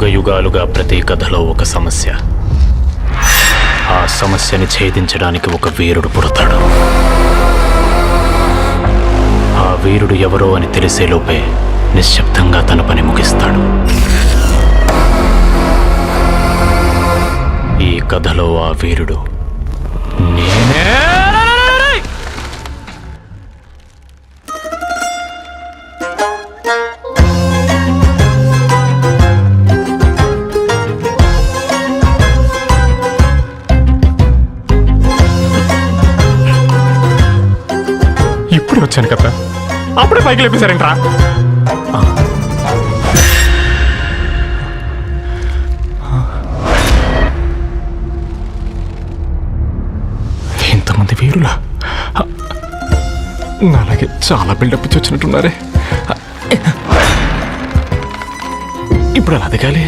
యుగ యుగాలుగా ప్రతి కథలో ఒక సమస్య. ఆ సమస్యని ఛేదించడానికి ఒక వీరుడు పుడతాడు. ఆ వీరుడు ఎవరో అని తెలిసేలోపే నిశ్శబ్దంగా తన పని ముగిస్తాడు. ఈ కథలో ఆ వీరుడు నేనే. ఇప్పుడే వచ్చాను కదా, అప్పుడే పైకి లేపేశారంట్రా. ఇంతమంది వీరులా? అలాగే చాలా బిల్డప్ ఇచ్చి వచ్చినట్టున్నారే. ఇప్పుడు ఎలా దిగాలి?